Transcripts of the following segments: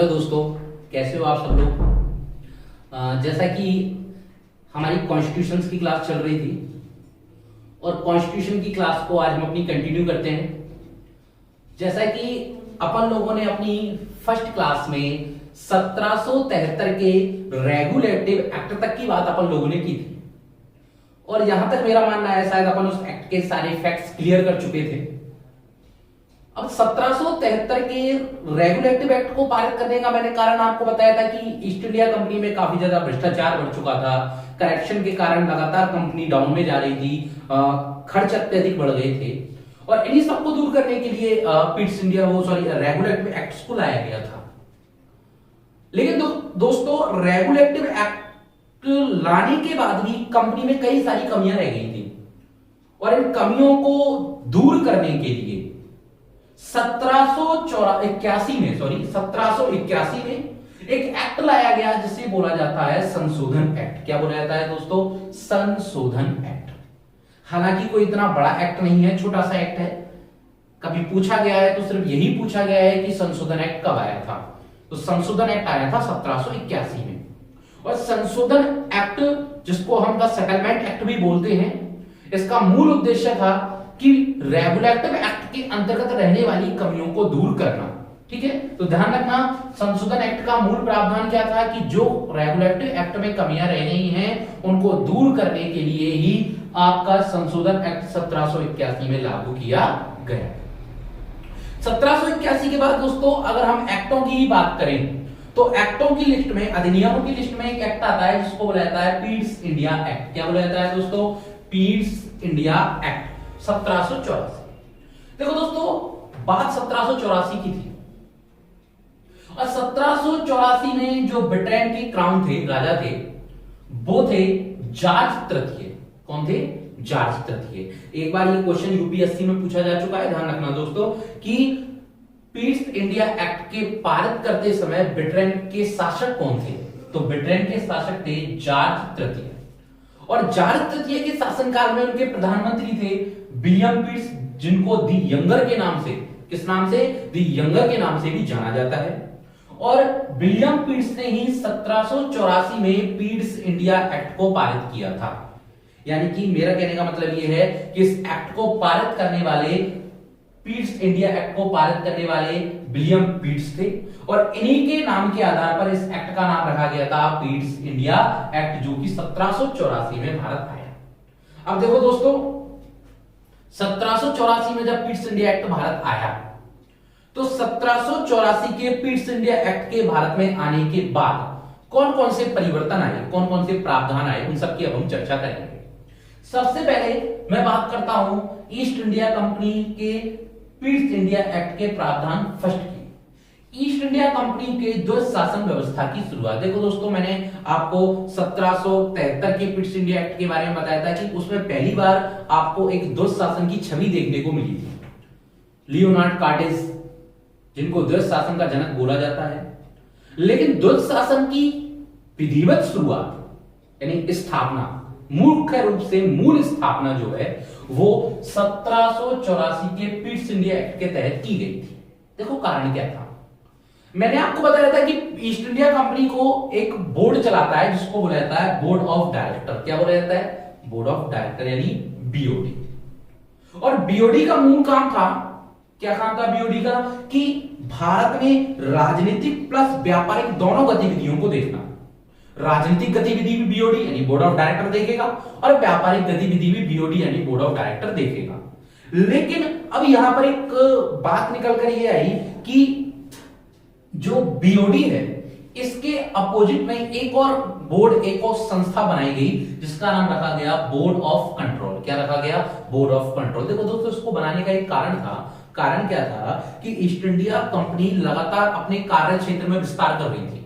Hello दोस्तों, कैसे हो आप सब लोग। जैसा कि हमारी कॉन्स्टिट्यूशंस की क्लास चल रही थी और कॉन्स्टिट्यूशन की क्लास को आज हम अपनी कंटिन्यू करते हैं। जैसा कि अपन लोगों ने अपनी फर्स्ट क्लास में 1773 के रेगुलेटिव एक्ट तक की बात अपन लोगों ने की थी और यहां तक मेरा मानना है शायद अपन उस एक्ट के सारे फैक्ट्स क्लियर कर चुके थे। अब 1773 के रेगुलेटिव एक्ट को पारित करने का मैंने कारण आपको बताया था कि ईस्ट इंडिया कंपनी में काफी ज्यादा भ्रष्टाचार बढ़ चुका था। करप्शन के कारण लगातार कंपनी डाउन में जा रही थी, खर्च अत्यधिक बढ़ गए थे और इन्हीं सबको दूर करने के लिए पिट्स इंडिया रेगुलेटिव एक्ट को लाया गया था। लेकिन दोस्तों, रेगुलेटिव एक्ट लाने के बाद भी कंपनी में कई सारी कमियां रह गई थी और इन कमियों को दूर करने के लिए 1781 में एक एक्ट लाया गया जिसे बोला जाता है संशोधन एक्ट। क्या बोला जाता है दोस्तों? संशोधन एक्ट। हालांकि कोई इतना बड़ा एक्ट नहीं है, छोटा सा एक्ट है। कभी पूछा गया है तो सिर्फ यही पूछा गया है कि संशोधन एक्ट कब आया था। तो संशोधन एक्ट आया था 1781 में। और संशोधन एक्ट, जिसको हम द सेटलमेंट एक्ट भी बोलते हैं, इसका मूल उद्देश्य था कि रेगुलेटिव एक्ट के अंतर्गत रहने वाली कमियों को दूर करना। ठीक है, तो ध्यान रखना, संशोधन एक्ट का मूल प्रावधान क्या था कि जो रेगुलेटिव एक्ट में कमियां रह रही हैं उनको दूर करने के लिए ही आपका संशोधन एक्ट 1781 में लागू किया गया। 1781 के बाद दोस्तों, अगर हम एक्टों की बात करें तो एक्टों की लिस्ट में, अधिनियमों की लिस्ट में एक एक्ट आता है जिसको बोला जाता है पिट्स इंडिया एक्ट। क्या बोला जाता है दोस्तों? Pitt's India act 1784। देखो दोस्तों, बात 1784 की थी और 1784 में जो ब्रिटेन के क्राउन थे, राजा थे, वो थे जॉर्ज तृतीय। कौन थे? जॉर्ज तृतीय। एक बार ये क्वेश्चन यूपीएससी में पूछा जा चुका है, ध्यान रखना दोस्तों, कि पिट्स इंडिया एक्ट के पारित करते समय ब्रिटेन के शासक कौन थे? तो ब्रिटेन के शासक थे जॉर्ज तृतीय। और जॉर्ज तृतीय के शासनकाल में उनके प्रधानमंत्री थे विलियम पिट्स, जिनको दी यंगर के नाम से, किस नाम से? दी यंगर के नाम से भी जाना जाता है। और विलियम पिट्स ने ही 1784 में पिट्स इंडिया एक्ट को पारित किया था। यानी कि मेरा कहने का मतलब यह है कि इस एक्ट को पारित करने वाले, पिट्स इंडिया एक्ट को पारित करने वाले विलियम पिट्स थे और इन्हीं के नाम के आधार पर इस एक्ट का नाम रखा गया था पिट्स इंडिया एक्ट, जो कि 1784 में भारत आया। अब देखो दोस्तों, 1784 में जब पिट्स इंडिया एक्ट भारत आया तो 1784 के पिट्स इंडिया एक्ट के भारत में आने के बाद कौन कौन से परिवर्तन आए, कौन कौन से प्रावधान आए, उन सब की अब हम चर्चा करेंगे। सबसे पहले मैं बात करता हूं ईस्ट इंडिया कंपनी के पिट्स इंडिया एक्ट के प्रावधान फर्स्ट की। ईस्ट इंडिया कंपनी के द्वैध शासन व्यवस्था की शुरुआत। देखो दोस्तों, मैंने आपको 1773 के पिट्स इंडिया एक्ट के बारे में बताया था कि उसमें पहली बार आपको एक द्वैध शासन की छवि देखने को मिली थी। लियोनार्ड कार्टेज, जिनको द्वैध शासन का जनक बोला जाता है। लेकिन द्वैध शासन की विधिवत शुरुआत यानी स्थापना, मुख्य रूप से मूल स्थापना जो है वो 1784 के पिट्स इंडिया एक्ट के तहत की गई थी। देखो कारण क्या था, मैंने आपको बताया था कि ईस्ट इंडिया कंपनी को एक बोर्ड चलाता है जिसको बोला जाता है बोर्ड ऑफ डायरेक्टर। क्या बोला जाता है? बोर्ड ऑफ डायरेक्टर यानी बीओडी। और बीओडी का मूल काम था, क्या काम था बीओडी का? कि भारत में राजनीतिक प्लस व्यापारिक दोनों गतिविधियों को देखना। राजनीतिक गतिविधि भी बीओडी यानी बोर्ड ऑफ डायरेक्टर देखेगा और व्यापारिक गतिविधि भी बीओडी यानी बोर्ड ऑफ डायरेक्टर देखेगा। लेकिन अब यहां पर एक बात निकल कर यह आई कि जो बीओडी है इसके अपोजिट में एक और बोर्ड, एक और संस्था बनाई गई जिसका नाम रखा गया बोर्ड ऑफ कंट्रोल। क्या रखा गया? Board of control. देखो दोस्तों, इसको बनाने का एक कारण था। कारण क्या था कि ईस्ट इंडिया कंपनी लगातार अपने कार्य क्षेत्र में विस्तार कर रही थी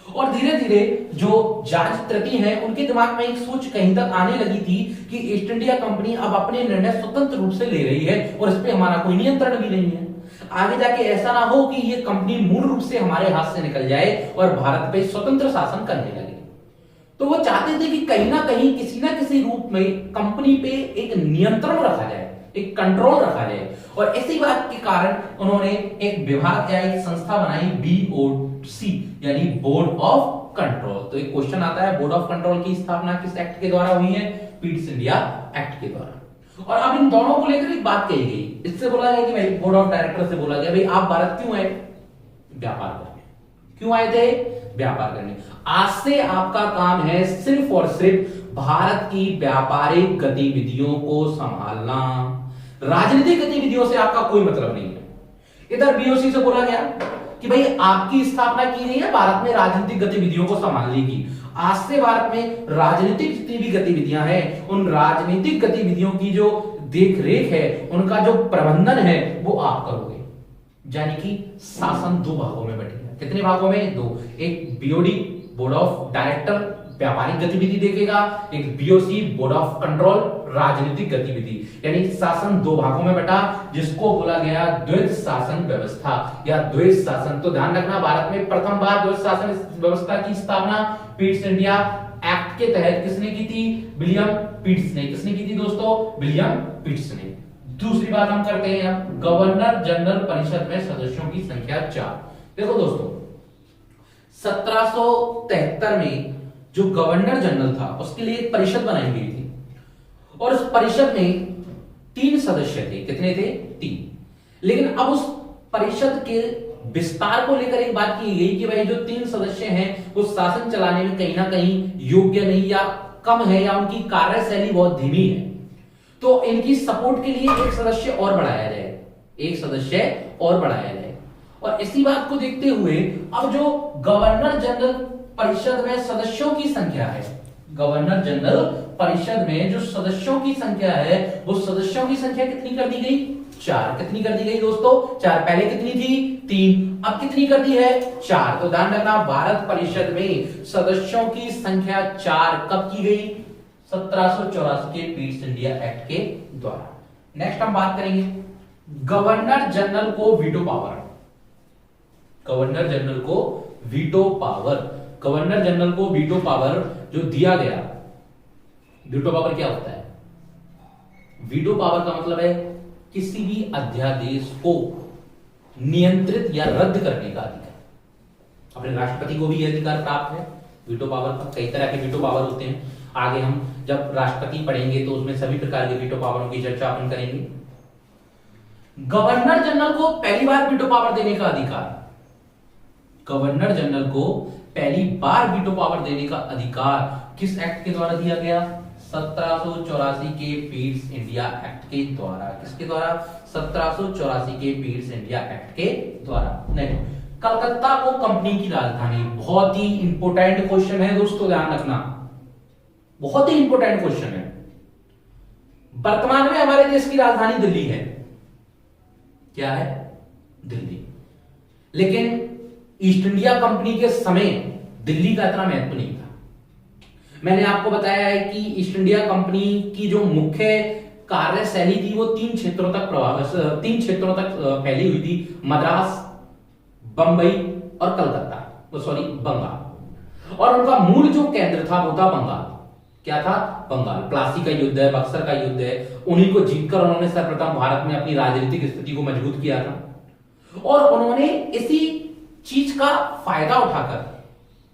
और धीरे धीरे जो जॉर्ज तृतीय है उनके दिमाग में एक सोच कहीं तक आने लगी थी कि ईस्ट इंडिया कंपनी अब अपने निर्णय स्वतंत्र रूप से ले रही है और इस पे हमारा कोई नियंत्रण भी नहीं है। आगे जाके ऐसा ना हो कि ये कंपनी मूल रूप से हमारे हाथ से निकल जाए और भारत पे स्वतंत्र शासन करने लगे। तो वो चाहते थे कि कहीं ना कहीं किसी ना किसी रूप में कंपनी पे एक नियंत्रण रखा जाए, एक कंट्रोल रखा जाए और इसी बात के कारण उन्होंने एक विभाग या एक संस्था बनाई सी यानी बोर्ड ऑफ कंट्रोल। तो एक क्वेश्चन आता है, बोर्ड ऑफ कंट्रोल की स्थापना किस एक्ट के द्वारा हुई है? पीट्स इंडिया एक्ट के द्वारा। और अब इन दोनों को लेकर एक बात कही गई, इससे बोला गया कि भाई बोर्ड ऑफ डायरेक्टर से बोला गया भाई आप भारत क्यों आए? व्यापार करने। क्यों आए थे? व्यापार करने। आज से आपका काम है सिर्फ और सिर्फ भारत की व्यापारिक गतिविधियों को संभालना, राजनीतिक गतिविधियों से आपका कोई मतलब नहीं है। इधर बीओसी से बोला गया कि भाई आपकी स्थापना की गई है भारत में राजनीतिक गतिविधियों को संभालने की। आज से भारत में राजनीतिक जितनी भी गतिविधियां हैं, उन राजनीतिक गतिविधियों की जो देख रेख है, उनका जो प्रबंधन है, वो आप करोगे। यानी कि शासन दो भागों में बटेगा। कितने भागों में? दो। एक बीओडी बोर्ड ऑफ डायरेक्टर व्यापारिक गतिविधि देखेगा, एक बीओसी बोर्ड ऑफ कंट्रोल राजनीतिक गतिविधि। यानी शासन दो भागों में बटा, जिसको बोला गया द्वैध शासन व्यवस्था या द्वैध शासन। तो ध्यान रखना, भारत में प्रथम बार द्वैध शासन व्यवस्था की स्थापना पीट्स इंडिया एक्ट के तहत किसने की थी? विलियम पिट्स ने। किसने की थी दोस्तों? विलियम पिट्स ने। दूसरी बात हम करते हैं, गवर्नर जनरल परिषद में सदस्यों की संख्या 4। देखो दोस्तों, 1773 में जो गवर्नर जनरल था उसके लिए एक परिषद बनाई गई थी और उस परिषद में 3 सदस्य थे। कितने थे? 3। लेकिन अब उस परिषद के विस्तार को लेकर एक बात की गई कि भाई जो 3 सदस्य हैं वो शासन चलाने में कहीं ना कहीं योग्य नहीं या कम है, या उनकी कार्यशैली बहुत धीमी है। तो इनकी सपोर्ट के लिए एक सदस्य और बढ़ाया जाए, एक सदस्य और बढ़ाया जाए। और इसी बात को देखते हुए अब जो गवर्नर जनरल परिषद में सदस्यों की संख्या है, गवर्नर जनरल परिषद में जो सदस्यों की संख्या है, वो सदस्यों की संख्या कितनी कर दी गई? 4। कितनी कर दी गई दोस्तों? 4। पहले कितनी थी? 3। अब कितनी कर दी है? 4। तो ध्यान रखना, भारत परिषद में सदस्यों की संख्या 4 कब की गई? 1784 के पीट्स इंडिया एक्ट के द्वारा। नेक्स्ट हम बात करेंगे गवर्नर जनरल को वीटो पावर। गवर्नर जनरल को वीटो पावर, गवर्नर जनरल को वीटो पावर जो दिया गया। वीटो पावर क्या होता है? वीटो पावर का मतलब है किसी भी अध्यादेश को नियंत्रित या रद्द करने का अधिकार। अपने राष्ट्रपति को भी यह अधिकार प्राप्त है वीटो पावर का। कई तरह के वीटो पावर होते हैं, आगे हम जब राष्ट्रपति पढ़ेंगे तो उसमें सभी प्रकार के वीटो पावरों की चर्चा अपन करेंगे। गवर्नर जनरल को पहली बार वीटो पावर देने का अधिकार, गवर्नर जनरल को पहली बार वीटो पावर देने का अधिकार किस एक्ट के द्वारा दिया गया? 1784 के पीट्स इंडिया एक्ट के द्वारा। किसके द्वारा? 1784 के पीट्स इंडिया एक्ट के द्वारा। नेक्स्ट, कलकत्ता को कंपनी की राजधानी। बहुत ही इंपोर्टेंट क्वेश्चन है दोस्तों, ध्यान रखना, बहुत ही इंपोर्टेंट क्वेश्चन है। वर्तमान में हमारे देश की राजधानी दिल्ली है। क्या है? दिल्ली। लेकिन ईस्ट इंडिया कंपनी के समय दिल्ली का इतना महत्व नहीं था। मैंने आपको बताया है कि ईस्ट इंडिया कंपनी की जो मुख्य कार्यशैली थी वो 3 क्षेत्रों तक फैली हुई थी, मद्रास, बंबई और कलकत्ता, सॉरी बंगाल। और उनका मूल जो केंद्र था वो था बंगाल। क्या था? बंगाल। प्लासी का युद्ध है, बक्सर का युद्ध है, उन्हीं को जीतकर उन्होंने सर्वप्रथम भारत में अपनी राजनीतिक स्थिति को मजबूत किया था। और उन्होंने इसी चीज का फायदा उठाकर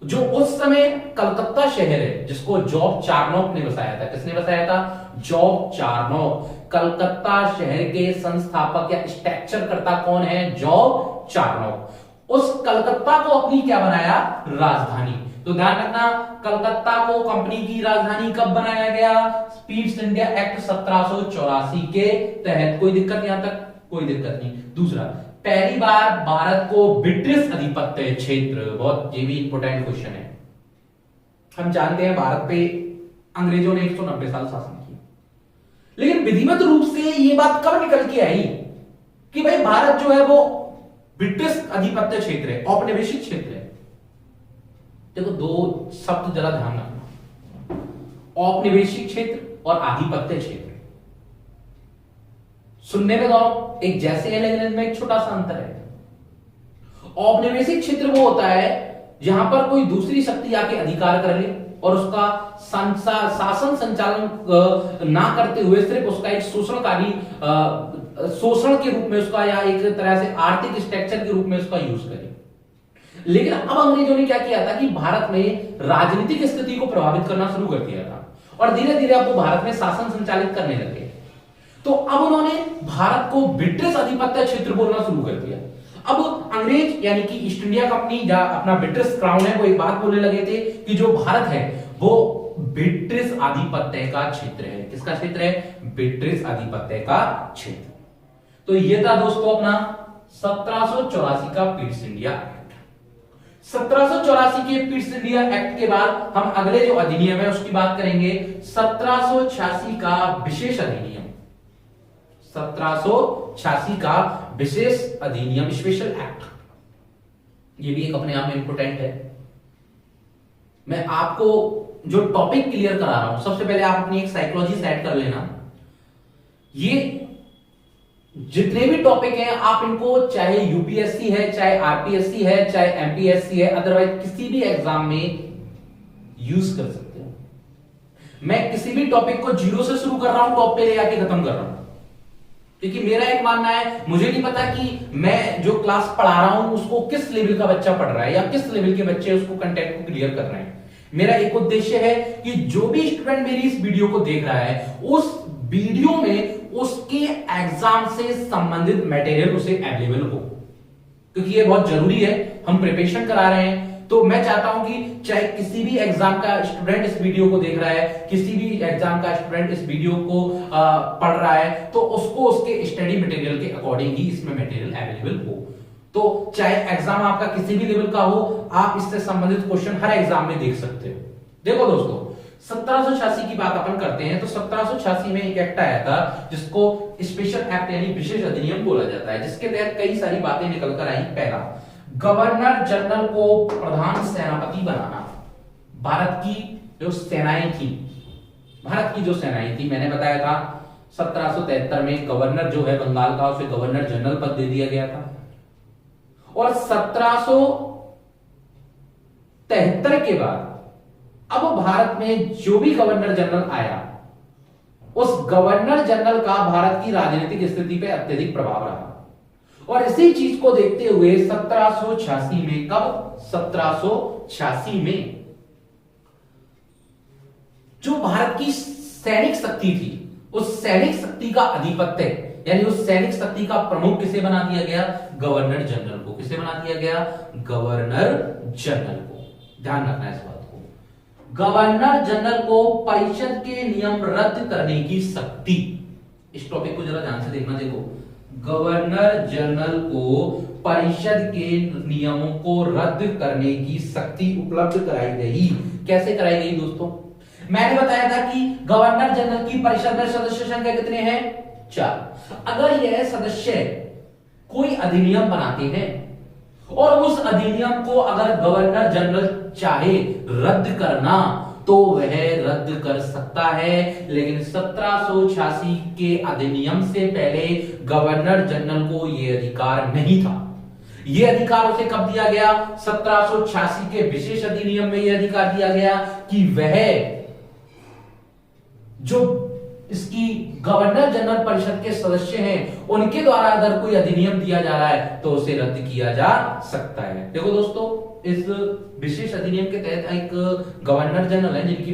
जो उस समय कलकत्ता शहर है, जिसको जॉब चार्नोक ने बसाया था। किसने बसाया था? Job Charnock. कलकत्ता शहर के संस्थापक या स्ट्रक्चरकर्ता कौन है? Job Charnock. उस कलकत्ता को अपनी क्या बनाया? राजधानी। तो ध्यान रखना, कलकत्ता को कंपनी की राजधानी कब बनाया गया? पीट्स इंडिया एक्ट 1784 के तहत। कोई दिक्कत नहीं? यहां तक कोई दिक्कत नहीं। दूसरा, पहली बार भारत को ब्रिटिश अधिपत्य क्षेत्र, बहुत ये भी इंपोर्टेंट क्वेश्चन है। हम जानते हैं भारत पे अंग्रेजों ने 190 साल शासन किया, लेकिन विधिवत रूप से ये बात कब निकल के आई कि भाई भारत जो है वो ब्रिटिश अधिपत्य क्षेत्र है, औपनिवेशिक क्षेत्र है। देखो, 2 शब्द जरा ध्यान रखना, औपनिवेशिक क्षेत्र और आधिपत्य क्षेत्र। सुनने में दोनों एक जैसे हैं, लेकिन इनमें एक छोटा सा अंतर है। औपनिवेशिक क्षेत्र वो होता है जहां पर कोई दूसरी शक्ति आके अधिकार कर ले और उसका शासन संचालन ना करते हुए सिर्फ उसका एक शोषणकारी शोषण के रूप में उसका, या एक तरह से आर्थिक स्ट्रक्चर के रूप में उसका यूज करे। लेकिन अब अंग्रेजों ने क्या किया था कि भारत में राजनीतिक स्थिति को प्रभावित करना शुरू कर दिया था और धीरे धीरे अब वो भारत में शासन संचालित करने लगे। तो अब उन्होंने भारत को ब्रिटिश आधिपत्य क्षेत्र बोलना शुरू कर दिया। अब अंग्रेज यानी कि ईस्ट इंडिया कंपनी या अपना ब्रिटिश क्राउन है वो एक बात बोलने लगे थे कि जो भारत है वो ब्रिटिश आधिपत्य का क्षेत्र है। किसका क्षेत्र है? ब्रिटिश आधिपत्य का क्षेत्र। तो ये था दोस्तों अपना 1784 का पीट्स इंडिया एक्ट। 1784 के पीट्स इंडिया एक्ट के बाद हम अगले जो अधिनियम है उसकी बात करेंगे, 1786 का विशेष अधिनियम। 1786 का विशेष अधिनियम, स्पेशल एक्ट, ये भी एक अपने आप में इंपोर्टेंट है। मैं आपको जो टॉपिक क्लियर करा रहा हूं, सबसे पहले आप अपनी एक साइकोलॉजी सेट कर लेना। ये जितने भी टॉपिक हैं आप इनको, चाहे यूपीएससी है, चाहे आरपीएससी है, चाहे एमपीएससी है, अदरवाइज किसी भी एग्जाम में यूज कर सकते हो। मैं किसी भी टॉपिक को जीरो से शुरू कर रहा हूं, टॉप पे ले आके खत्म कर रहा हूं, क्योंकि मेरा एक मानना है, मुझे नहीं पता कि मैं जो क्लास पढ़ा रहा हूं उसको किस लेवल का बच्चा पढ़ रहा है या किस लेवल के बच्चे उसको कंटेंट को क्लियर कर रहे हैं। मेरा एक उद्देश्य है कि जो भी स्टूडेंट मेरी इस वीडियो को देख रहा है उस वीडियो में उसके एग्जाम से संबंधित मटेरियल उसे अवेलेबल हो, क्योंकि ये बहुत जरूरी है। हम प्रिपरेशन करा रहे हैं तो मैं चाहता हूं कि चाहे किसी भी एग्जाम का स्टूडेंट इस वीडियो को देख रहा है, किसी भी एग्जाम का स्टूडेंट इस वीडियो को पढ़ रहा है, तो उसको उसके स्टडी मटेरियल के अकॉर्डिंग ही इसमें मटेरियल अवेलेबल हो। तो चाहे एग्जाम आपका किसी भी लेवल का हो, आप इससे संबंधित क्वेश्चन हर एग्जाम में देख सकते हो। देखो दोस्तों, 1786 की बात अपन करते हैं तो 1786 में एक एक्ट आया था जिसको स्पेशल एक्ट यानी विशेष अधिनियम बोला जाता है, जिसके तहत कई सारी बातें निकल कर आई। पहला, गवर्नर जनरल को प्रधान सेनापति बनाना। भारत की जो सेनाएं थी, भारत की जो सेनाएं थी, मैंने बताया था 1773 में गवर्नर जो है बंगाल का, उसे गवर्नर जनरल पद दे दिया गया था। और 1773 के बाद अब भारत में जो भी गवर्नर जनरल आया, उस गवर्नर जनरल का भारत की राजनीतिक स्थिति पे अत्यधिक प्रभाव रहा। और इसी चीज को देखते हुए 1786 में, कब? 1786 में जो भारत की सैनिक शक्ति थी, उस सैनिक शक्ति का अधिपत्य यानी उस सैनिक शक्ति का प्रमुख किसे बना दिया गया? गवर्नर जनरल को। किसे बना दिया गया? गवर्नर जनरल को। ध्यान रखना इस बात को। गवर्नर जनरल को परिषद के नियम रद्द करने की शक्ति, इस टॉपिक को जरा ध्यान से देखना। देखो, गवर्नर जनरल को परिषद के नियमों को रद्द करने की शक्ति उपलब्ध कराई गई। कैसे कराई गई दोस्तों? मैंने बताया था कि गवर्नर जनरल की परिषद में सदस्य संख्या कितने हैं? 4। अगर यह सदस्य कोई अधिनियम बनाते हैं और उस अधिनियम को अगर गवर्नर जनरल चाहे रद्द करना तो वह रद्द कर सकता है। लेकिन 1786 के अधिनियम से पहले गवर्नर जनरल को यह अधिकार नहीं था। यह अधिकार उसे कब दिया गया? 1786 के विशेष अधिनियम में यह अधिकार दिया गया कि वह जो इसकी गवर्नर जनरल परिषद के सदस्य हैं उनके द्वारा अगर कोई अधिनियम दिया जा रहा है तो उसे रद्द किया जा सकता है। देखो दोस्तों, इस विशेष अधिनियम के तहत एक गवर्नर जनरल है जिनकी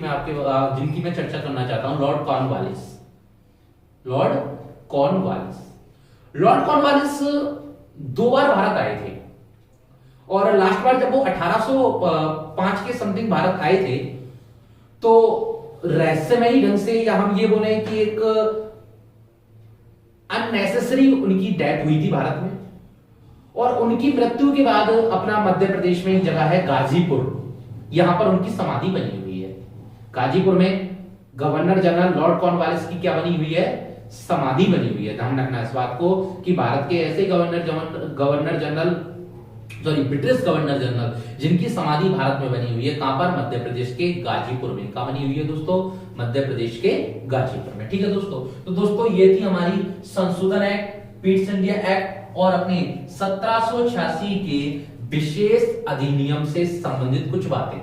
मैं चर्चा करना चाहता हूं, लॉर्ड कॉर्नवालिस। लॉर्ड कॉर्नवालिस 2 बार भारत आए थे और लास्ट बार जब वो 1805 के समथिंग भारत आए थे तो रहस्यमयी ढंग से, या हम ये बोले कि एक अननेसेसरी उनकी डेथ हुई थी भारत में। और उनकी मृत्यु के बाद अपना मध्य प्रदेश में एक जगह है गाजीपुर, यहां पर उनकी समाधि बनी हुई है। गाजीपुर में गवर्नर जनरल लॉर्ड कॉर्नवालिस की क्या बनी हुई है? समाधि बनी हुई है। ध्यान रखना इस बात को कि भारत के ऐसे ब्रिटिश गवर्नर जनरल जिनकी समाधि भारत में बनी हुई है, कहां पर? मध्य प्रदेश के गाजीपुर में। कहां बनी हुई है दोस्तों? मध्य प्रदेश के गाजीपुर में। ठीक है दोस्तों, तो दोस्तों ये थी हमारी संशोधन एक्ट, पीट्स इंडिया एक्ट और अपने 1786 के विशेष अधिनियम से संबंधित कुछ बातें।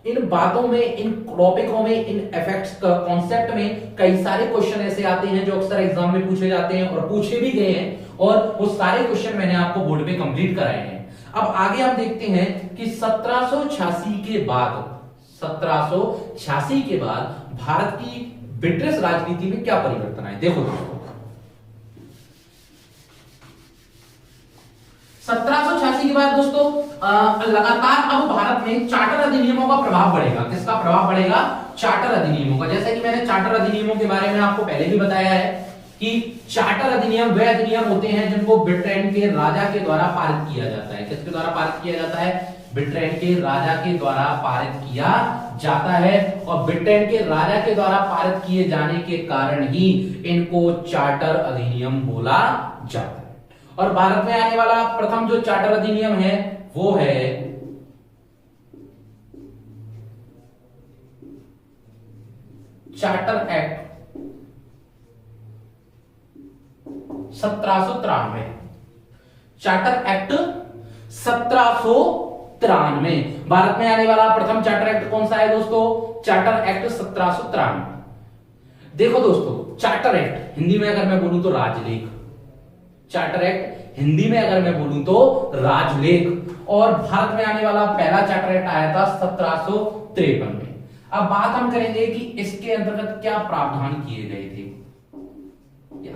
इन बातों में, इन टॉपिकों में, इन इफेक्ट्स का कॉन्सेप्ट में कई सारे क्वेश्चन ऐसे आते हैं जो अक्सर एग्जाम में पूछे जाते हैं और पूछे भी गए हैं, और वो सारे क्वेश्चन मैंने आपको बोर्ड पे कंप्लीट कराए हैं। अब आगे हम देखते हैं कि 1786 के बाद भारत की ब्रिटिश राजनीति में क्या परिवर्तन आए। देखो दोस्तों, 1786 के बाद दोस्तों लगातार अब भारत में चार्टर अधिनियमों का प्रभाव बढ़ेगा। किसका प्रभाव बढ़ेगा? चार्टर अधिनियमों का। जैसे कि मैंने चार्टर अधिनियमों के बारे में आपको पहले भी बताया है कि चार्टर अधिनियम वे अधिनियम होते हैं जिनको ब्रिटेन के राजा के द्वारा पारित किया जाता है। किसके द्वारा पारित किया जाता है? ब्रिटेन के राजा के द्वारा पारित किया जाता है, और ब्रिटेन के राजा के द्वारा पारित किए जाने के कारण ही इनको चार्टर अधिनियम बोला जाता है। और भारत में आने वाला प्रथम जो चार्टर अधिनियम है वो है charter act 1793। Charter act 1793 Bharat में आने वाला प्रथम चार्टर एक्ट कौन सा है दोस्तों? Charter act 1793। देखो दोस्तों, चार्टर एक्ट हिंदी में अगर मैं बोलूं तो राजलेख। चार्टर एक्ट हिंदी में अगर मैं बोलूं तो राजलेख। और भारत में आने वाला पहला चार्टर एक्ट आया था 1753 में। अब बात हम करेंगे कि इसके अंतर्गत क्या प्रावधान किए गए थे,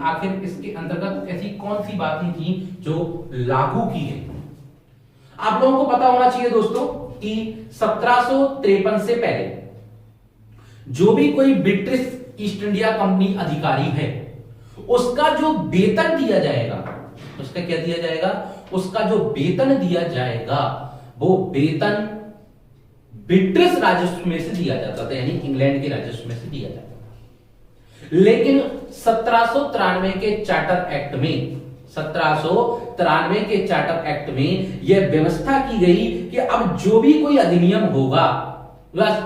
आखिर इसके अंतर्गत ऐसी कौन सी बातें थी जो लागू की गई। आप लोगों को पता होना चाहिए दोस्तों कि 1753 से पहले जो भी कोई ब्रिटिश ईस्ट इंडिया कंपनी अधिकारी है उसका जो वेतन दिया जाएगा, उसका क्या दिया जाएगा? उसका जो वेतन दिया जाएगा वो वेतन ब्रिटिश राजस्व में से दिया जाता था, यानी इंग्लैंड के राजस्व में से दिया जाता था। लेकिन 1793 के चार्टर एक्ट में 1793 के चार्टर एक्ट में यह व्यवस्था की गई कि अब जो भी कोई अधिनियम होगा,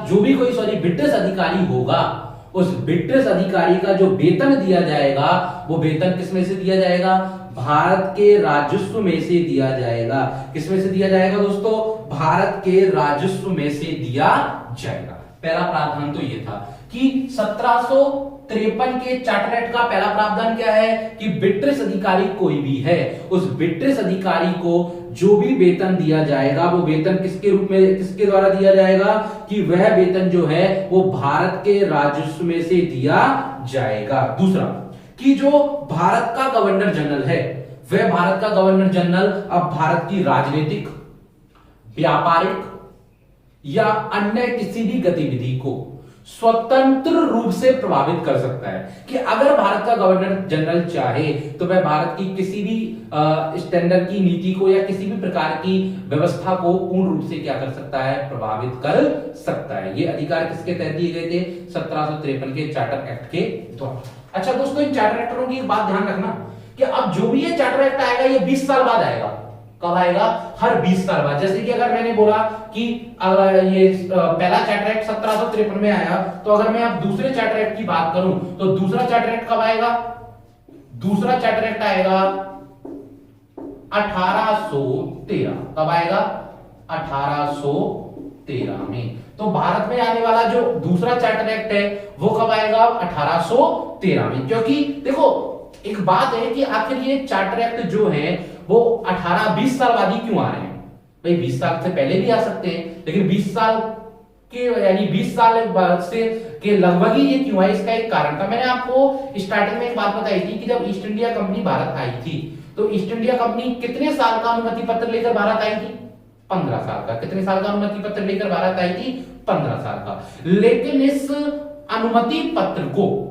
जो भी कोई ब्रिटिश अधिकारी होगा, उस ब्रिटिश अधिकारी का जो वेतन दिया जाएगा वो वेतन किसमें से दिया जाएगा? भारत के राजस्व में से दिया जाएगा। किसमें से दिया जाएगा दोस्तों? भारत के राजस्व में से दिया जाएगा। पहला प्रावधान तो ये था कि 1753 के चार्टर एक्ट का पहला प्रावधान क्या है कि ब्रिटिश अधिकारी कोई भी है, उस ब्रिटिश अधिकारी को जो भी वेतन दिया जाएगा वो वेतन किसके रूप में, किसके द्वारा दिया जाएगा? कि वह वेतन जो है वो भारत के राजस्व में से दिया जाएगा। दूसरा कि जो भारत का गवर्नर जनरल है, वह भारत का गवर्नर जनरल अब भारत की राजनीतिक, व्यापारिक या अन्य किसी भी गतिविधि को स्वतंत्र रूप से प्रभावित कर सकता है। कि अगर भारत का गवर्नर जनरल चाहे तो वह भारत की किसी भी स्टैंडर्ड की नीति को या किसी भी प्रकार की व्यवस्था को पूर्ण रूप से क्या कर सकता है? प्रभावित कर सकता है। ये अधिकार किसके तहत दिए गए थे? 1753 के चार्टर एक्ट के द्वारा। अच्छा दोस्तों, इन चार्टर एक्टों की एक बात ध्यान रखना कि अब जो भी ये चार्टर एक्ट आएगा ये 20 साल बाद आएगा। कब आएगा? हर 20 साल बाद। जैसे कि अगर मैंने बोला कि अगर ये पहला चार्टर एक्ट 1753 में आया, तो अगर मैं अब दूसरे चार्टर एक्ट की बात करूं तो दूसरा चार्टर एक्ट कब आएगा? दूसरा चार्टर एक्ट आएगा 1813। कब आएगा? 1813 में। तो भारत में आने वाला जो दूसरा चार्टर एक्ट है वो कब आएगा? 1813 में। क्योंकि देखो एक बात है कि आखिर ये चार्टर एक्ट जो है वो 18-20 साल बाद ही क्यों आ रहे हैं? भाई 20 साल से पहले भी आ सकते हैं, लेकिन 20 साल के यानी 20 साल बाद से के लगभग ही ये क्यों आए? इसका एक कारण था। मैंने आपको स्टार्टिंग में एक बात बताई थी कि जब ईस्ट इंडिया कंपनी भारत आई थी तो ईस्ट इंडिया कंपनी कितने साल का अनुमति पत्र लेकर भारत आई थी? 15 साल का। कितने साल का अनुमति पत्र लेकर भारत आई थी? 15 साल का। लेकिन इस अनुमति पत्र को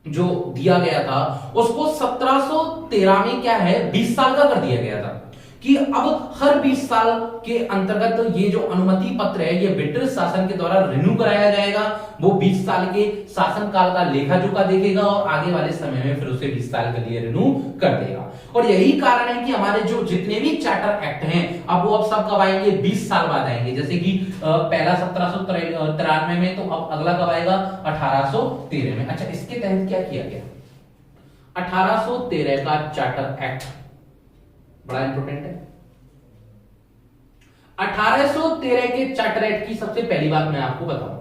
जो दिया गया था उसको 1713 में क्या है 20 साल का कर दिया गया था कि अब हर 20 साल के अंतर्गत ये जो अनुमति पत्र है ये ब्रिटिश शासन के द्वारा रिन्यू कराया जाएगा। वो 20 साल के शासन काल का लेखा जोखा देखेगा और आगे वाले समय में फिर उसे 20 साल के लिए रिन्यू कर देगा। और यही कारण है कि हमारे जो जितने भी चार्टर एक्ट हैं अब वो अब सब कब आएंगे? 20 साल बाद आएंगे। जैसे कि पहला 1793 में, तो अब अगला कब आएगा? 1813 में। अच्छा, इसके तहत क्या किया गया? 1813 का चार्टर एक्ट बड़ा इंपॉर्टेंट है। 1813 के चार्टर एक्ट की सबसे पहली बात मैं आपको बताऊं,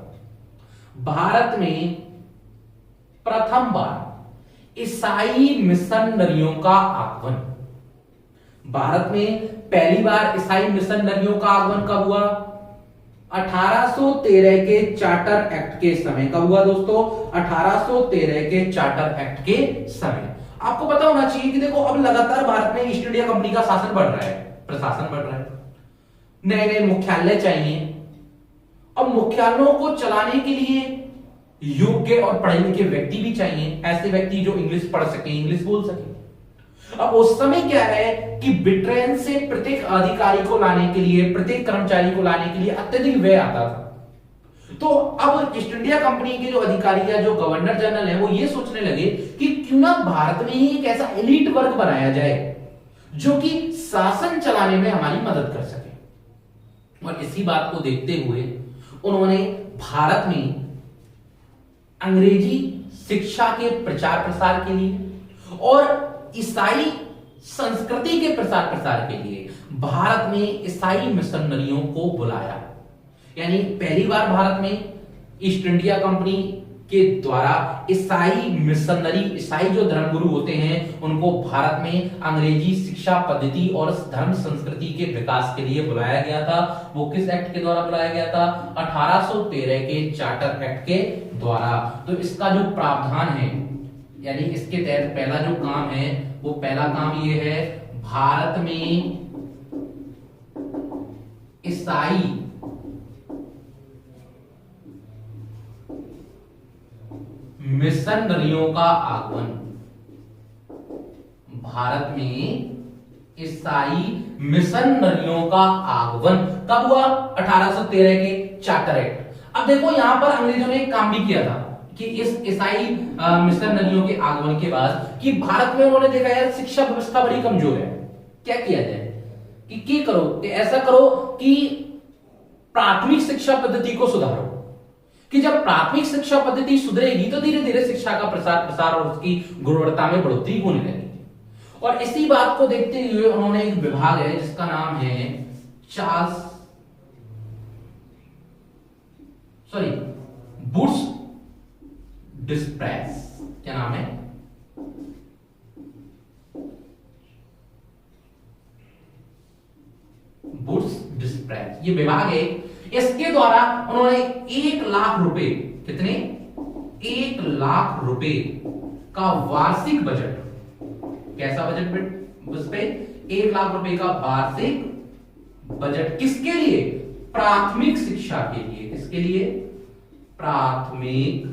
भारत में प्रथम बार ईसाई मिशनरियों का आगमन। भारत में पहली बार ईसाई मिशनरियों का आगमन कब हुआ? 1813 के चार्टर एक्ट के समय। कब हुआ दोस्तों? 1813 के चार्टर एक्ट के समय। आपको पता होना चाहिए कि देखो अब लगातार भारत में ईस्ट इंडिया कंपनी का शासन बढ़ रहा है, प्रशासन बढ़ रहा है, नए नए मुख्यालय चाहिए। अब मुख्यालयों को चलाने के लिए योग्य और पढ़े लिखे व्यक्ति भी चाहिए, ऐसे व्यक्ति जो इंग्लिश पढ़ सके, इंग्लिश बोल सके। अब उस समय क्या है कि ब्रिटेन से प्रत्येक अधिकारी को लाने के लिए, प्रत्येक कर्मचारी को लाने के लिए अत्यधिक व्यय आता था। तो अब ईस्ट इंडिया कंपनी के जो अधिकारी या जो गवर्नर जनरल है वो ये सोचने लगे कि क्यों ना भारत में ही एक ऐसा एलीट वर्ग बनाया जाए जो कि शासन चलाने में हमारी मदद कर सके। और इसी बात को देखते हुए उन्होंने भारत में अंग्रेजी शिक्षा के प्रचार प्रसार के लिए और ईसाई संस्कृति के प्रसार प्रसार के लिए भारत में ईसाई मिशनरियों को बुलाया। यानी पहली बार भारत में ईस्ट इंडिया कंपनी के द्वारा ईसाई मिशनरी, ईसाई जो धर्मगुरु होते हैं, उनको भारत में अंग्रेजी शिक्षा पद्धति और धर्म संस्कृति के विकास के लिए बुलाया गया था। वो किस एक्ट के द्वारा बुलाया गया था? 1813 के चार्टर एक्ट के द्वारा। तो इसका जो प्रावधान है, यानी इसके तहत पहला जो काम है, वो पहला काम ये है, भारत में ईसाई मिशनरियों का आगमन। भारत में ईसाई मिशनरियों का आगमन कब हुआ? 1813 के चार्टर एक्ट। अब देखो यहां पर अंग्रेजों ने एक काम भी किया था कि इस ईसाई मिशनरियों के आगमन के बाद कि भारत में उन्होंने देखा यार शिक्षा व्यवस्था बड़ी कमजोर है, क्या किया जाए कि करो कि ऐसा करो कि प्राथमिक शिक्षा पद्धति को सुधारो, कि जब प्राथमिक शिक्षा पद्धति सुधरेगी तो धीरे धीरे शिक्षा का प्रसार प्रसार और उसकी गुणवत्ता में बढ़ोतरी होने लगेगी। और इसी बात को देखते हुए उन्होंने एक विभाग है जिसका नाम है बुश डिस्प्रेस। क्या नाम है? बुश डिस्प्रेस, ये विभाग है। इसके द्वारा उन्होंने 1 लाख रुपए, कितने? 1 लाख रुपए का वार्षिक बजट, कैसा बजट? उस पे 1 लाख रुपए का वार्षिक बजट किसके लिए? प्राथमिक शिक्षा के लिए। किसके लिए? प्राथमिक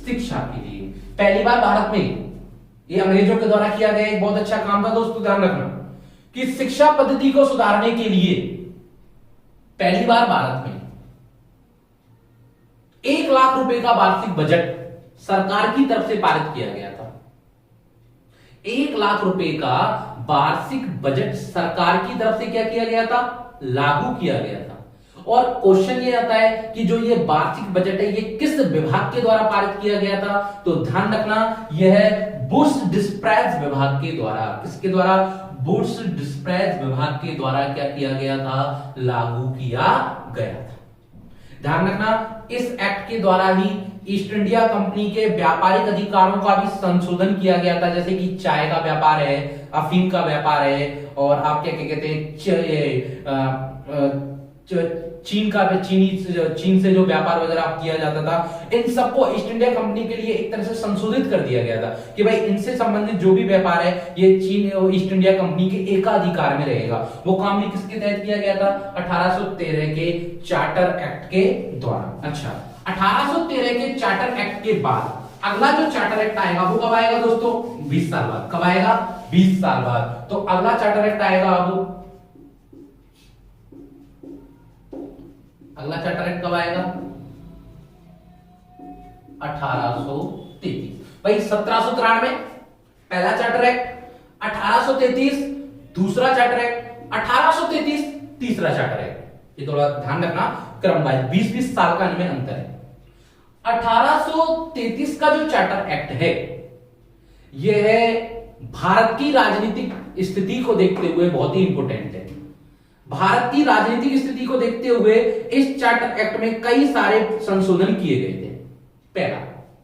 शिक्षा के लिए। पहली बार भारत में ये अंग्रेजों के द्वारा किया गया एक बहुत अच्छा काम था दोस्तों, ध्यान रखना कि शिक्षा पद्धति को सुधारने के लिए पहली बार भारत में 1 लाख रुपए का वार्षिक बजट सरकार की तरफ से पारित किया गया था। 1 लाख रुपए का वार्षिक बजट सरकार की तरफ से क्या किया गया था? लागू किया गया था। और क्वेश्चन ये आता है कि जो ये वार्षिक बजट है ये किस विभाग के द्वारा पारित किया गया था? तो ध्यान रखना यह बुश डिस्प्रेस विभाग के द्वारा। किसके द्वारा? बुश डिस्प्रेस विभाग के द्वारा क्या किया गया था? लागू किया गया था। ध्यान रखना इस एक्ट के द्वारा ही ईस्ट इंडिया कंपनी के व्यापारिक अधिकारों का भी संशोधन किया गया था। जैसे कि चाय का व्यापार है, अफीम का व्यापार है, और आप क्या कहते हैं चीन से जो व्यापार वगैरह किया जाता था, इन सबको ईस्ट इंडिया कंपनी के लिए एक तरह से संशोधित कर दिया गया था कि भाई इनसे संबंधित जो भी व्यापार है ये चीन और ईस्ट इंडिया कंपनी के एकाधिकार में रहेगा। वो काम भी किसके तहत किया गया था? 1813 के चार्टर एक्ट के द्वारा। अच्छा, 1813 के चार्टर एक्ट के बाद अगला जो चार्टर एक्ट आएगा वो कब आएगा दोस्तों? 20 साल बाद। कब आएगा? 20 साल बाद। तो अगला चार्टर एक्ट आएगा अब, अगला चार्टर एक्ट कब आएगा? 1833। भाई 1793 पहला चार्टर एक्ट, 1833 दूसरा चार्टर एक्ट, 1833 तीसरा चार्टर एक्ट। ये थोड़ा ध्यान रखना क्रम वाइज, 20-20 साल का इनमें अंतर है। 1833 का जो चार्टर एक्ट है यह है भारत की राजनीतिक स्थिति को देखते हुए बहुत ही इंपोर्टेंट है। भारत की राजनीतिक स्थिति को देखते हुए इस चार्टर एक्ट में कई सारे संशोधन किए गए थे। पहला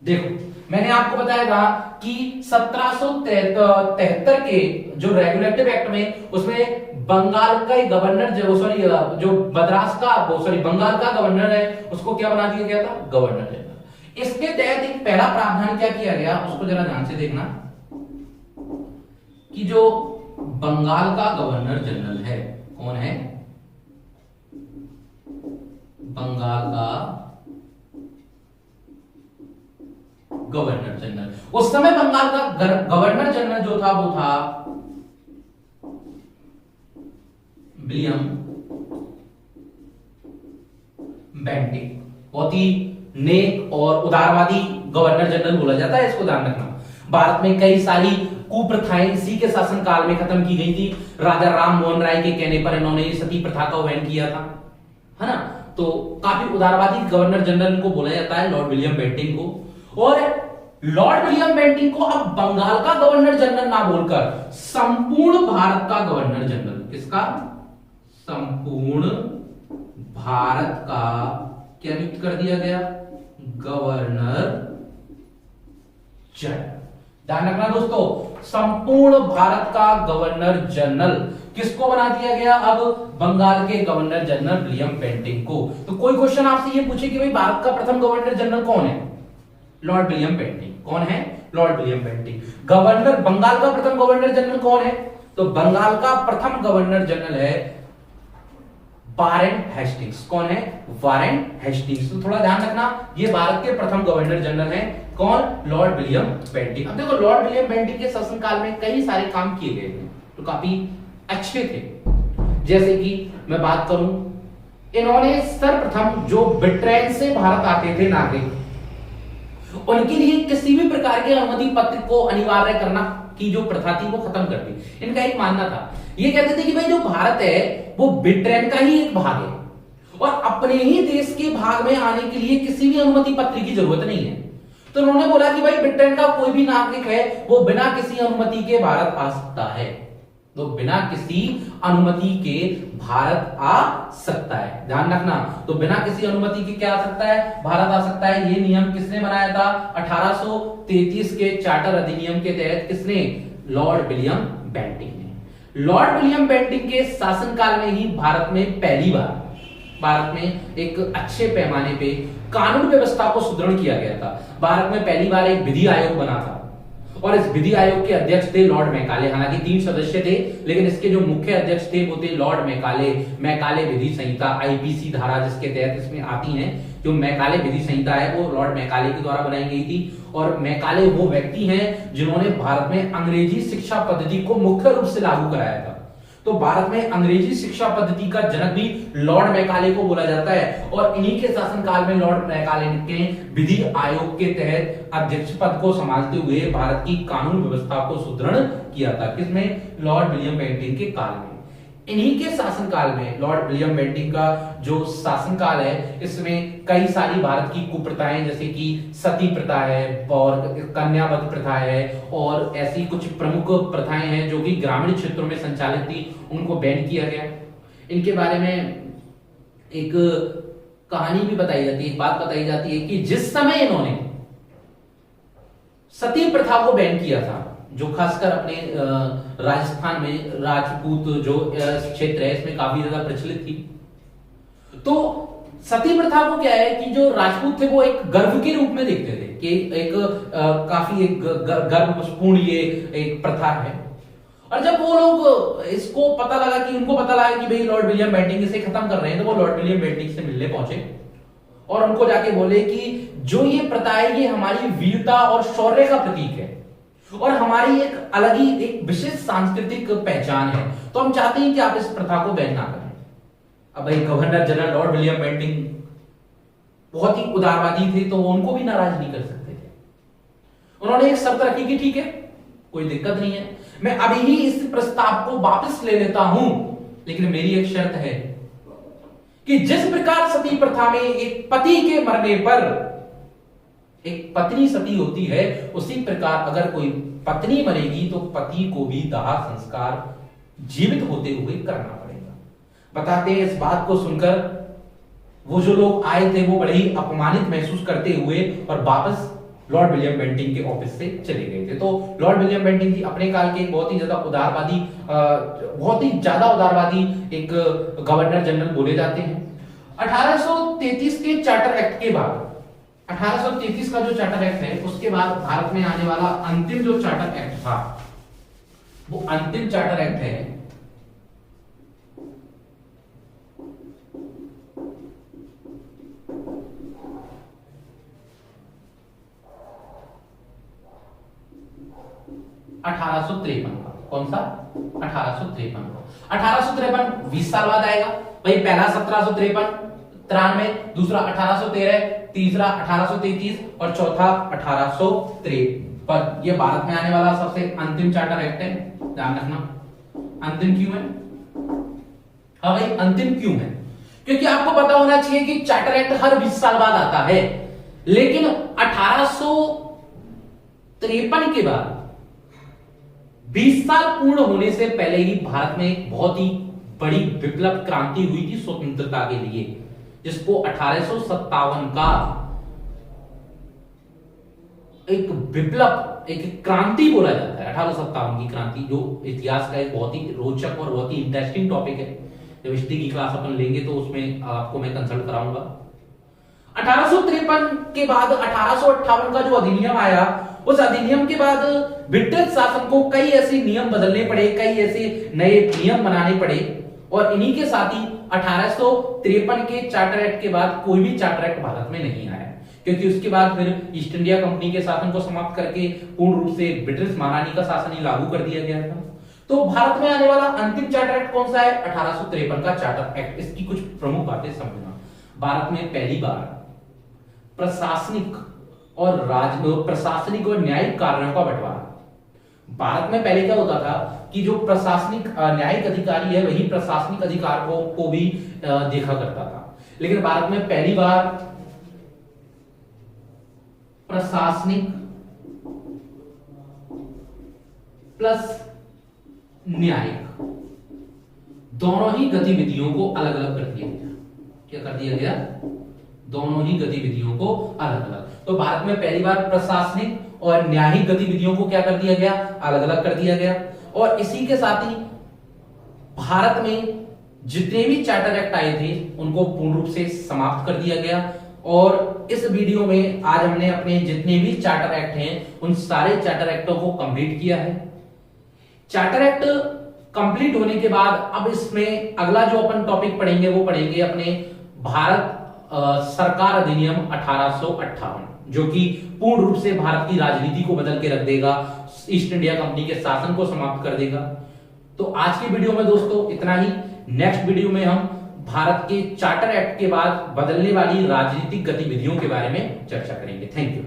देखो, मैंने आपको बताया था कि 1773 के जो रेगुलेटिव एक्ट में उसमें बंगाल का गवर्नर जो मद्रास का बंगाल का गवर्नर है उसको क्या बना दिया गया था, गवर्नर जनरल। इसके तहत एक पहला प्रावधान क्या किया गया, उसको जरा ध्यान से देखना कि जो बंगाल का गवर्नर जनरल है, कौन है, बंगाल का गवर्नर जनरल। उस समय बंगाल का गवर्नर जनरल जो था वो था विलियम बेंटिक। बहुत ही नेक और उदारवादी गवर्नर जनरल बोला जाता है, इसको ध्यान रखना। भारत में कई सारी कुप्रथाएं इसी के शासनकाल में खत्म की गई थी। राजा राम मोहन राय के कहने पर इन्होंने सती प्रथा का बैन किया था, है ना। तो काफी उदारवादी गवर्नर जनरल को बोला जाता है, लॉर्ड विलियम बेंटिक को। और लॉर्ड विलियम बेंटिक को अब बंगाल का गवर्नर जनरल ना बोलकर संपूर्ण भारत का गवर्नर जनरल, किसका, संपूर्ण भारत का क्या नियुक्त कर दिया गया, गवर्नर जनरल। ध्यान रखना दोस्तों, संपूर्ण भारत का गवर्नर जनरल किसको बना दिया गया, अब बंगाल के गवर्नर जनरल विलियम बेंटिक को। तो कोई क्वेश्चन आपसे ये पूछे कि भाई भारत का प्रथम गवर्नर जनरल कौन है, लॉर्ड विलियम बेंटिक। कौन है, lord William Bentinck. Governor, Bengal का प्रथम गवर्नर जनरल कौन है, तो बंगाल का प्रथम गवर्नर जनरल है वारेन हेस्टिंग्स। कौन है, वारेन हेस्टिंग्स। तो थोड़ा ध्यान रखना, ये भारत के प्रथम गवर्नर जनरल हैं, कौन, लॉर्ड विलियम बेंटिक। अब देखो लॉर्ड विलियम बेंटिक के शासनकाल में कई सारे काम किए गए थे तो काफी अच्छे थे। जैसे कि मैं बात करूं, इन्होंने सर्वप्रथम जो ब्रिटेन से भारत आते थे नागरिक, उनके लिए किसी भी प्रकार के अनुमति पत्र को अनिवार्य करना की जो प्रथा थी वो खत्म कर दी। इनका एक मानना था, ये कहते थे कि भाई जो भारत है वो ब्रिटेन का ही एक भाग है और अपने ही देश के भाग में आने के लिए किसी भी अनुमति पत्र की जरूरत नहीं है। तो उन्होंने बोला कि भाई ब्रिटेन का कोई भी नागरिक है वो बिना किसी अनुमति के भारत आ सकता है, तो बिना किसी अनुमति के भारत आ सकता है। ध्यान रखना, तो बिना किसी अनुमति के क्या आ सकता है, भारत आ सकता है। ये नियम किसने बनाया था, 1833 के चार्टर अधिनियम के तहत किसने, लॉर्ड विलियम बेंटिक ने। लॉर्ड विलियम बेंटिक के शासनकाल में ही भारत में पहली बार भारत में एक अच्छे पैमाने पे कानून व्यवस्था को सुदृढ़ किया गया था। भारत में पहली बार एक विधि आयोग बना था और इस विधि आयोग के अध्यक्ष थे लॉर्ड मैकाले। हालांकि 3 सदस्य थे लेकिन इसके जो मुख्य अध्यक्ष थे वो थे लॉर्ड मैकाले। मैकाले विधि संहिता, आईपीसी धारा जिसके तहत इसमें आती है, जो मैकाले विधि संहिता है वो लॉर्ड मैकाले के द्वारा बनाई गई थी। और मैकाले वो व्यक्ति हैं जिन्होंने भारत में अंग्रेजी शिक्षा पद्धति को मुख्य रूप से लागू कराया था। तो भारत में अंग्रेजी शिक्षा पद्धति का जनक भी लॉर्ड मैकाले को बोला जाता है और इन्हीं के शासनकाल में लॉर्ड मैकाले के विधि आयोग के तहत अध्यक्ष पद को संभालते हुए भारत की कानून व्यवस्था को सुदृढ़ किया था। किसमें, लॉर्ड विलियम बेंटिक के काल में। इन्हीं के शासनकाल में लॉर्ड विलियम बेंटिक का जो शासनकाल है इसमें कई सारी भारत की कुप्रथाएं जैसे कि सती प्रथा है और कन्यावध प्रथा है और ऐसी कुछ प्रमुख प्रथाएं हैं जो कि ग्रामीण क्षेत्रों में संचालित थी, उनको बैन किया गया। इनके बारे में एक कहानी भी बताई जाती है, एक बात बताई जाती है कि जिस समय इन्होंने सती प्रथा को बैन किया था, जो खासकर अपने राजस्थान में राजपूत जो क्षेत्र है इसमें काफी ज्यादा प्रचलित थी, तो सती प्रथा को क्या है कि जो राजपूत थे वो एक गर्व के रूप में देखते थे कि एक काफी एक गर्वपूर्ण ये एक प्रथा है। और जब वो लोग इसको पता लगा कि उनको पता लगा कि भाई लॉर्ड विलियम बेंटिक इसे खत्म कर रहे हैं, तो वो लॉर्ड विलियम बेंटिक से मिलने पहुंचे और उनको जाके बोले कि जो ये प्रथा है ये हमारी वीरता और शौर्य का प्रतीक है और हमारी एक अलग ही एक विशेष सांस्कृतिक पहचान है, तो हम चाहते हैं कि आप इस प्रथा को बैन ना करें। अब भाई governor general Lord William Bentinck बहुत ही उदारवादी थे तो वो उनको भी नाराज नहीं कर सकते थे। उन्होंने एक शर्त रखी कि ठीक है कोई दिक्कत नहीं है, मैं अभी ही इस प्रस्ताव को वापस ले लेता हूं, लेकिन मेरी एक शर्त है कि जिस प्रकार सती प्रथा में एक पति के मरने पर एक पत्नी सती होती है, उसी प्रकार अगर कोई पत्नी मरेगी तो पति को भी दाह संस्कार जीवित होते हुए करना पड़ेगा। बताते हैं इस बात को सुनकर वो जो लोग आए थे वो बड़े ही अपमानित महसूस करते हुए और वापस लॉर्ड विलियम बेंटिंक के ऑफिस से चले गए थे। तो लॉर्ड विलियम बेंटिंक जी अपने काल के बहुत ही ज्यादा उदारवादी एक गवर्नर जनरल बोले जाते हैं। 1833 के चार्टर एक्ट के बाद, 1833 का जो चार्टर एक्ट है उसके बाद भारत में आने वाला अंतिम जो चार्टर एक्ट था, वो अंतिम चार्टर एक्ट है 1853 का। कौन सा? 1853 का। 1853 20 साल बाद आएगा भाई। पहला 1753, दूसरा 1813, तीसरा 1833 और चौथा 1853। ये भारत में आने वाला सबसे अंतिम चार्टर एक्ट है, ध्यान रखना। अंतिम क्यों है? हाँ भाई, अंतिम क्यों है? क्योंकि आपको पता होना चाहिए कि चार्टर एक्ट हर 20 साल बाद आता है, लेकिन 1853 के बाद 20 साल पूर्ण होने से पहले ही भारत में एक बहुत ही बड़ी विप्लव क्रांति हुई थी स्वतंत्रता के लिए, जिसको 1857 का एक विप्लव, एक क्रांति बोला जाता है। 1857 की क्रांति, जो इतिहास का एक बहुत ही रोचक और बहुत ही इंटरेस्टिंग टॉपिक है। जब हिस्ट्री की क्लास अपन लेंगे तो उसमें आपको मैं कंसल्ट कराऊंगा। 1853 के बाद 1858 का जो अधिनियम आया, उस अधिनियम के बाद ब्रिटिश शासन को कई ऐसे नियम बदलने पड़े, कई ऐसे नए नियम बनाने पड़े, और इन्हीं के साथ ही 1853 के चार्टर एक्ट के बाद कोई भी चार्टर एक्ट भारत में नहीं आया, क्योंकि उसके बाद फिर ईस्ट इंडिया कंपनी के शासन को समाप्त करके पूर्ण रूप से ब्रिटिश महारानी का शासन ही लागू कर दिया गया था। तो भारत में आने वाला अंतिम चार्टर एक्ट कौन सा है? 1853 का चार्टर एक्ट। इसकी कुछ प्रमुख बातें समझना। भारत में पहली बार प्रशासनिक और न्यायिक कार्यों का बंटवारा। भारत में पहले क्या होता था कि जो प्रशासनिक न्यायिक अधिकारी है वही प्रशासनिक अधिकारों को भी देखा करता था, लेकिन भारत में पहली बार प्रशासनिक प्लस न्यायिक दोनों ही गतिविधियों को अलग अलग कर दिया गया। क्या कर दिया गया? दोनों ही गतिविधियों को अलग अलग। तो भारत में पहली बार प्रशासनिक और न्यायिक गतिविधियों को क्या कर दिया गया? अलग अलग कर दिया गया। और इसी के साथ ही भारत में जितने भी चार्टर एक्ट आए थे उनको पूर्ण रूप से समाप्त कर दिया गया। और इस वीडियो में आज हमने अपने जितने भी चार्टर एक्ट हैं उन सारे चार्टर एक्टों को कंप्लीट किया है। चार्टर एक्ट कंप्लीट होने के बाद अब इसमें अगला जो अपन टॉपिक पढ़ेंगे वो पढ़ेंगे अपने भारत सरकार अधिनियम 1858, जो कि पूर्ण रूप से भारत की राजनीति को बदल के रख देगा, ईस्ट इंडिया कंपनी के शासन को समाप्त कर देगा। तो आज की वीडियो में दोस्तों इतना ही। नेक्स्ट वीडियो में हम भारत के चार्टर एक्ट के बाद बदलने वाली राजनीतिक गतिविधियों के बारे में चर्चा करेंगे। Thank you.